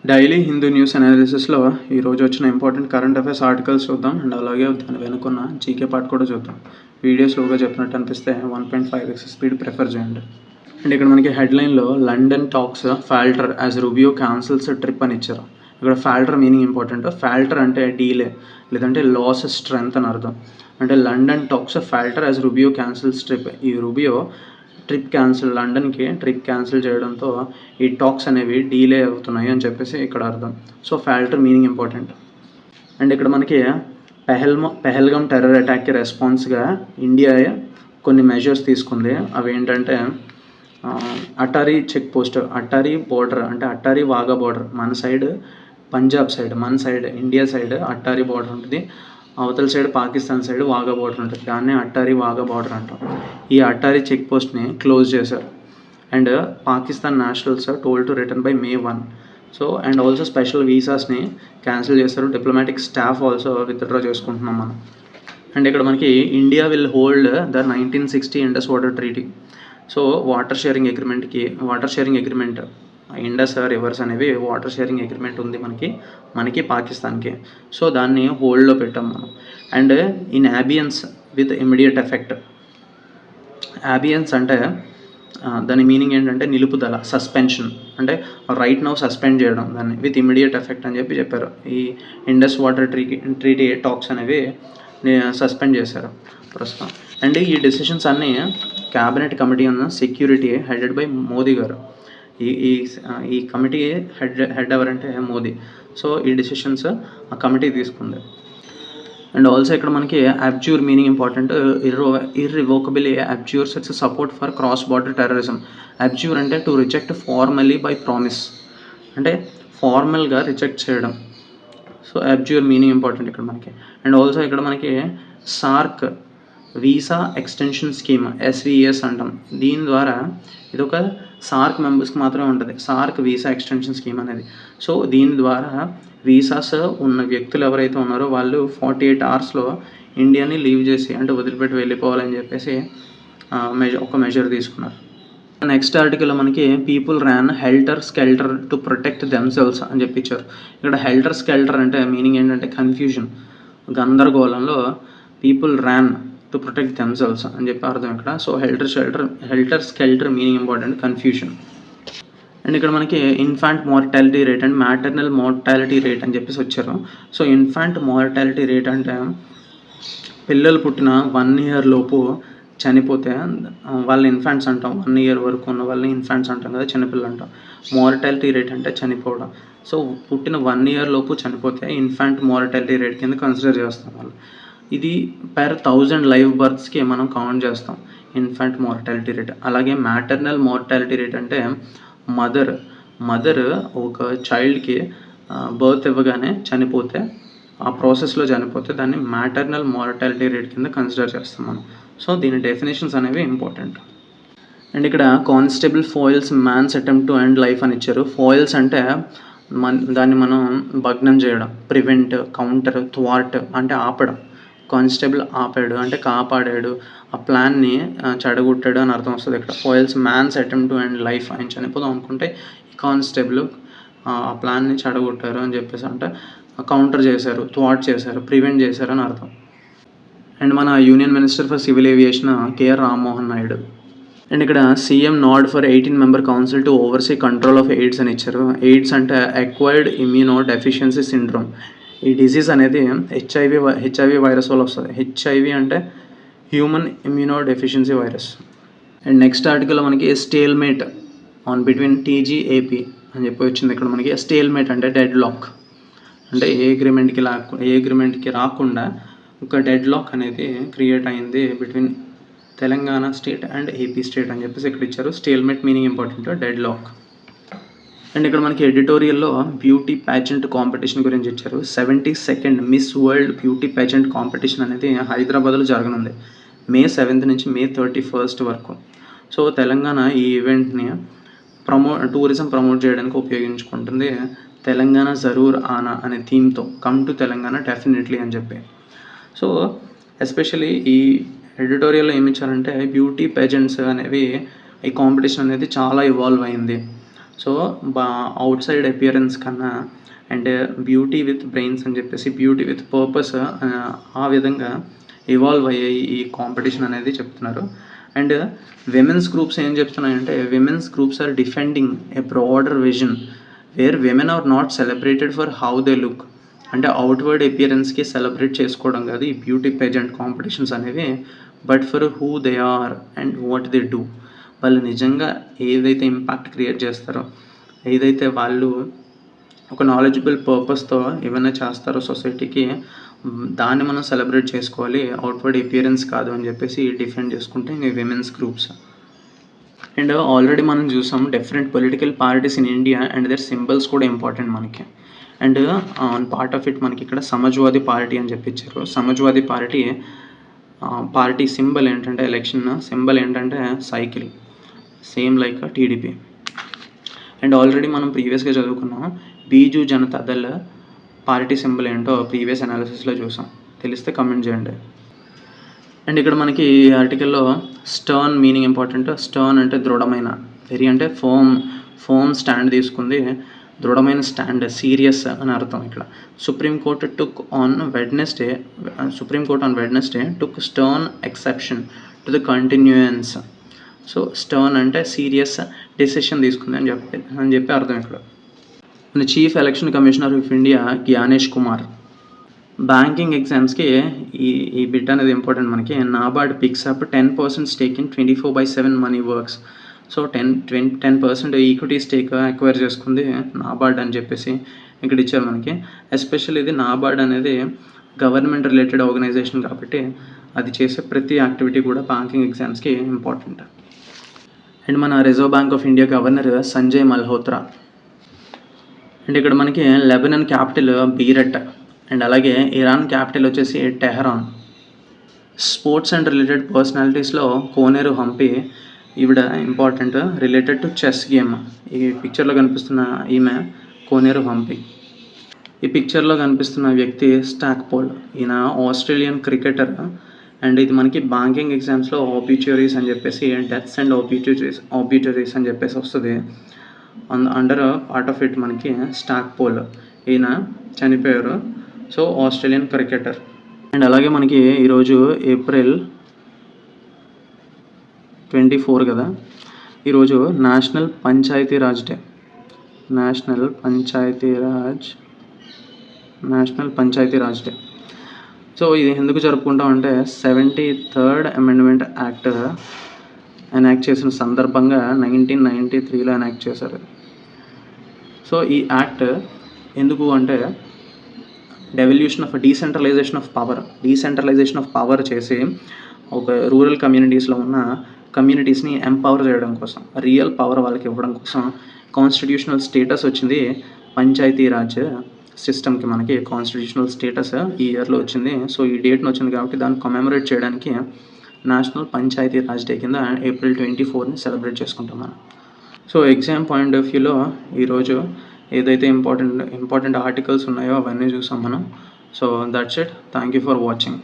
Daily Hindu news అనాలిసిస్లో ఈరోజు వచ్చిన important current affairs articles చూద్దాం అండ్ అలాగే దాని వెనుకున్న జీకే పార్ట్ కూడా చూద్దాం. వీడియో స్లోగా చెప్పినట్టు అనిపిస్తే 1.5x స్పీడ్ ప్రిఫర్ చేయండి. అండ్ ఇక్కడ మనకి హెడ్లైన్లో London talks falter as Rubio cancels trip అని ఇచ్చారు. ఇక్కడ ఫాల్టర్ మీనింగ్ ఇంపార్టెంట్. ఫాల్టర్ అంటే డీలే లేదంటే లాస్ స్ట్రెంత్ అని అర్థం. అంటే London talks falter as Rubio cancels trip. ఈ రూబియో లండన్కి ట్రిప్ క్యాన్సిల్ చేయడంతో ఈ టాక్స్ అనేవి డీలే అవుతున్నాయి అని చెప్పేసి ఇక్కడ అర్థం. So falter meaning important. And ఇక్కడ మనకి పెహల్గామ్ టెర్రర్ అటాక్కి రెస్పాన్స్గా ఇండియా కొన్ని మెజర్స్ తీసుకుంది. అవి ఏంటంటే Attari check post, Attari border అంటే అటారీ వాగా బోర్డర్, మన సైడ్ పంజాబ్ సైడ్, మన side India side Attari border ఉంటుంది, అవతల side Pakistan side Wagah border ఉంటుంది. దాన్నే అట్టారీ వాగా బార్డర్ అంటాం. ఈ అట్టారీ చెక్ పోస్ట్ని క్లోజ్ చేశారు. And Pakistan nationals told to return by May 1. So and also special వీసాస్ని క్యాన్సిల్ చేశారు. డిప్లొమాటిక్ స్టాఫ్ ఆల్సో విత్డ్రా చేసుకుంటున్నాం మనం. అండ్ ఇక్కడ మనకి India will hold the 1960 Indus water treaty. So water sharing agreement Indus rivers అనేవి water sharing agreement ఉంది మనకి పాకిస్తాన్కి. సో దాన్ని హోల్డ్లో పెట్టాం మనం. And in abeyance with immediate effect. Abeyance అంటే దాని మీనింగ్ ఏంటంటే నిలుపుదల, సస్పెన్షన్, అంటే రైట్ నౌ సస్పెండ్ చేయడం దాన్ని విత్ ఇమీడియట్ ఎఫెక్ట్ అని చెప్పారు. ఈ ఇండస్ వాటర్ ట్రీటీ టాక్స్ అనేవి సస్పెండ్ చేశారు ప్రస్తుతం. అండ్ ఈ డెసిషన్స్ అన్నీ క్యాబినెట్ కమిటీ ఉన్న సెక్యూరిటీ హెడెడ్ బై మోదీ గారు. ఈ కమిటీ హెడ్ ఎవరంటే మోదీ. సో ఈ డెసిషన్స్ ఆ కమిటీ తీసుకుంది. అండ్ ఆల్సో ఇక్కడ మనకి abjure meaning important. Irrevocable abjures its support for cross border terrorism. Abjure అంటే to reject formally by promise, అంటే ఫార్మల్గా రిజెక్ట్ చేయడం. సో అబ్జ్యూర్ మీనింగ్ ఇంపార్టెంట్ ఇక్కడ మనకి. అండ్ ఆల్సో ఇక్కడ మనకి SAARC visa extension scheme, SVS అంటాం. దీని ద్వారా ఇది ఒక సార్క్ మెంబర్స్కి మాత్రమే ఉంటుంది, సార్క్ వీసా ఎక్స్టెన్షన్ స్కీమ్ అనేది. సో దీని ద్వారా వీసాస్ ఉన్న వ్యక్తులు ఎవరైతే ఉన్నారో వాళ్ళు 48 అవర్స్లో ఇండియాని లీవ్ చేసి, అంటే వదిలిపెట్టి వెళ్ళిపోవాలని చెప్పేసి ఒక మెజర్ తీసుకున్నారు. నెక్స్ట్ ఆర్టికల్లో మనకి people ran helter skelter to protect themselves అని చెప్పించారు. ఇక్కడ హెల్టర్ స్కెల్టర్ అంటే మీనింగ్ ఏంటంటే కన్ఫ్యూజన్, గందరగోళంలో people ran to protect themselves అని చెప్పి అర్థం ఇక్కడ. So helter skelter meaning important, confusion. And ఇక్కడ మనకి infant mortality rate and maternal mortality rate అని చెప్పేసి వచ్చారు. సో ఇన్ఫాంట్ మార్టాలిటీ రేట్ అంటే పిల్లలు పుట్టిన 1 year లోపు చనిపోతే వాళ్ళని ఇన్ఫాంట్స్ అంటాం. 1 year వరకు ఉన్న వాళ్ళని ఇన్ఫాంట్స్ అంటాం కదా, చిన్నపిల్లలు అంటాం. మార్టాలిటీ రేట్ అంటే చనిపోవడం. సో పుట్టిన 1 year లోపు చనిపోతే ఇన్ఫాంట్ మార్టాలిటీ రేట్ కింద కన్సిడర్ చేస్తాం వాళ్ళు. ఇది per 1000 లైవ్ బర్త్స్కి మనం కౌంట్ చేస్తాం ఇన్ఫాంట్ మార్టాలిటీ రేట్. అలాగే మ్యాటర్నల్ మార్టాలిటీ రేట్ అంటే మదర్ ఒక చైల్డ్కి బర్త్ ఇవ్వగానే చనిపోతే, ఆ ప్రాసెస్లో చనిపోతే దాన్ని మ్యాటర్నల్ మార్టాలిటీ రేట్ కింద కన్సిడర్ చేస్తాం మనం. సో దీని డెఫినేషన్స్ అనేవి ఇంపార్టెంట్. అండ్ ఇక్కడ constable foils man's attempt to end life అని ఇచ్చారు. ఫాయిల్స్ అంటే దాన్ని మనం భగ్నం చేయడం, ప్రివెంట్, కౌంటర్, థ్వార్ట్ అంటే ఆపడం. కానిస్టేబుల్ ఆపాడు అంటే కాపాడాడు, ఆ ప్లాన్ని చెడగొట్టాడు అని అర్థం వస్తుంది ఇక్కడ. Foils man's attempt to end life, ఆయన చనిపోదాం అనుకుంటే కానిస్టేబుల్ ఆ ప్లాన్ని చెడగొట్టారు అని చెప్పేసి, అంటే కౌంటర్ చేశారు, థ్వాట్ చేశారు, ప్రివెంట్ చేశారు అని అర్థం. అండ్ మన union minister for civil aviation KR Rammohan Naidu. And ఇక్కడ CM nod for 18 member council to oversee control of AIDS అని ఇచ్చారు. ఎయిడ్స్ అంటే అక్వైర్డ్ ఇమ్యూనో డెఫిషియన్సీ సిండ్రోమ్. ఈ డిసీజ్ అనేది హెచ్ఐవి వైరస్ వల్ల వస్తుంది. హెచ్ఐవి అంటే human immunodeficiency virus. And next ఆర్టికల్లో మనకి స్టేల్మేట్ ఆన్ బిట్వీన్ TGAP అని చెప్పి వచ్చింది. ఇక్కడ మనకి స్టేల్మేట్ అంటే డెడ్ లాక్, అంటే ఏ అగ్రిమెంట్కి రాకుండా ఒక డెడ్ లాక్ అనేది క్రియేట్ అయింది between Telangana state and AP state అని చెప్పేసి ఇక్కడ ఇచ్చారు. Stalemate meaning important, deadlock. And ఇక్కడ మనకి ఎడిటోరియల్లో బ్యూటీ ప్యాజెంట్ కాంపిటీషన్ గురించి ఇచ్చారు. 72nd Miss World beauty pageant competition అనేది హైదరాబాద్లో జరగనుంది May 7th నుంచి May 31st వరకు. సో తెలంగాణ ఈ ఈవెంట్ని టూరిజం ప్రమోట్ చేయడానికి ఉపయోగించుకుంటుంది. తెలంగాణ జరూర్ ఆనా అనే థీమ్తో, కమ్ టు తెలంగాణ డెఫినెట్లీ అని చెప్పి. సో ఎస్పెషలీ ఈ ఎడిటోరియల్లో ఏమి ఇచ్చారంటే బ్యూటీ ప్యాజెంట్స్ అనేవి, ఈ కాంపిటీషన్ అనేది చాలా ఇవాల్వ్ అయింది. సో అవుట్ సైడ్ అపియరెన్స్ కన్నా అండ్ బ్యూటీ విత్ బ్రెయిన్స్ అని చెప్పేసి బ్యూటీ విత్ పర్పస్ ఆ విధంగా ఇవాల్వ్ అయ్యాయి ఈ కాంపిటీషన్ అనేది చెప్తున్నారు. అండ్ విమెన్స్ గ్రూప్స్ ఏం చెప్తున్నాయంటే women's groups are defending a broader vision where women are not celebrated for how they look. అంటే అవుట్వర్డ్ అపియరెన్స్కి సెలబ్రేట్ చేసుకోవడం కాదు ఈ బ్యూటీ పేజెంట్ కాంపిటీషన్స్ అనేవి, but for who they are and what they do. వాళ్ళు నిజంగా ఏదైతే ఇంపాక్ట్ క్రియేట్ చేస్తారో, ఏదైతే వాళ్ళు ఒక నాలెడ్జబుల్ పర్పస్తో ఏమైనా చేస్తారో సొసైటీకి, దాన్ని మనం సెలబ్రేట్ చేసుకోవాలి, అవుట్వర్డ్ అపియరెన్స్ కాదు అని చెప్పేసి డిఫెండ్ చేసుకుంటే ఈ విమెన్స్ గ్రూప్స్. అండ్ ఆల్రెడీ మనం చూసాం different political parties in India and their symbols కూడా ఇంపార్టెంట్ మనకి. And on part of it మనకి ఇక్కడ సమాజ్వాదీ పార్టీ అని చెప్పించారు. సమాజ్వాదీ పార్టీ సింబల్ ఏంటంటే, ఎలక్షన్ సింబల్ ఏంటంటే cycle, same like TDP. And already మనం ప్రీవియస్గా చదువుకున్నాం బీజూ జనతాదళ్ పార్టీ సింబల్ ఏంటో ప్రీవియస్ అనాలిసిస్లో చూసాం. తెలిస్తే కమెంట్ చేయండి. అండ్ ఇక్కడ మనకి ఈ ఆర్టికల్లో స్టర్న్ మీనింగ్ ఇంపార్టెంట్. స్టర్న్ అంటే దృఢమైన, వెరీ అంటే ఫోమ్ స్టాండ్ తీసుకుంది, దృఢమైన స్టాండ్, సీరియస్ అని అర్థం. ఇక్కడ supreme court on Wednesday took stern exception to the continuance. So stern అంటే సీరియస్ డెసిషన్ తీసుకుంది అని చెప్పి అర్థం. ఇక్కడ మన chief election commissioner of India Gyanesh Kumar. Banking ఎగ్జామ్స్కి ఈ బిట్ అనేది ఇంపార్టెంట్ మనకి. NABARD picks up 10% stake in 24/7 money works. So 10% equity stake acquire చేసుకుంది నాబార్డ్ అని చెప్పేసి ఇక్కడ ఇచ్చారు మనకి. ఎస్పెషల్లీ ఇది నాబార్డ్ అనేది గవర్నమెంట్ రిలేటెడ్ ఆర్గనైజేషన్ కాబట్టి అది చేసే ప్రతి యాక్టివిటీ కూడా బ్యాంకింగ్ ఎగ్జామ్స్కి ఇంపార్టెంట్. అండ్ మన reserve bank of India governor Sanjay Malhotra. And ఇక్కడ మనకి లెబనాన్ క్యాపిటల్ బీరట్, అండ్ అలాగే ఇరాన్ క్యాపిటల్ వచ్చేసి టెహరాన్. స్పోర్ట్స్ అండ్ రిలేటెడ్ పర్సనాలిటీస్లో కోనేరు హంపి, ఈవిడ important, related to chess game. ఈ పిక్చర్లో కనిపిస్తున్న ఈమె కోనేరు హంపి. ఈ పిక్చర్లో కనిపిస్తున్న వ్యక్తి స్టాక్ పోల్, ఈయన ఆస్ట్రేలియన్ క్రికెటర్. అండ్ ఇది మనకి బ్యాంకింగ్ ఎగ్జామ్స్లో ఆబ్యూటరీస్ అని చెప్పేసి డెత్స్ అండ్ ఆబ్యూటరీస్ అని చెప్పేసి వస్తుంది. అండర్ పార్ట్ ఆఫ్ ఇట్ మనకి స్టాక్ పోల్, ఈయన చనిపోయారు. So Australian cricketer. అండ్ అలాగే మనకి ఈరోజు ఏప్రిల్ 24 కదా, ఈరోజు national Panchayati Raj day. National Panchayati Raj day. So ఇది ఎందుకు జరుపుకుంటాం అంటే 73rd అమెండ్మెంట్ యాక్ట్ ఎనాక్ట్ చేసిన సందర్భంగా 1993లో ఎనాక్ట్ చేశారు. సో ఈ యాక్ట్ ఎందుకు అంటే డీసెంట్రలైజేషన్ ఆఫ్ పవర్ చేసి ఒక రూరల్ కమ్యూనిటీస్లో ఉన్న కమ్యూనిటీస్ని ఎంపవర్ చేయడం కోసం, రియల్ పవర్ వాళ్ళకి ఇవ్వడం కోసం కాన్స్టిట్యూషనల్ స్టేటస్ వచ్చింది పంచాయతీరాజ్ సిస్టమ్కి. మనకి కాన్స్టిట్యూషనల్ స్టేటస్ ఈ ఇయర్లో వచ్చింది. సో ఈ డేట్ని వచ్చింది కాబట్టి దాన్ని కమెమరేట్ చేయడానికి నేషనల్ పంచాయతీరాజ్ డే కింద ఏప్రిల్ 24ని సెలబ్రేట్ చేసుకుంటాం మనం. సో ఎగ్జామ్ పాయింట్ ఆఫ్ వ్యూలో ఈరోజు ఏదైతే ఇంపార్టెంట్ ఆర్టికల్స్ ఉన్నాయో అవన్నీ చూసాం మనం. So that's it. Thank you for watching.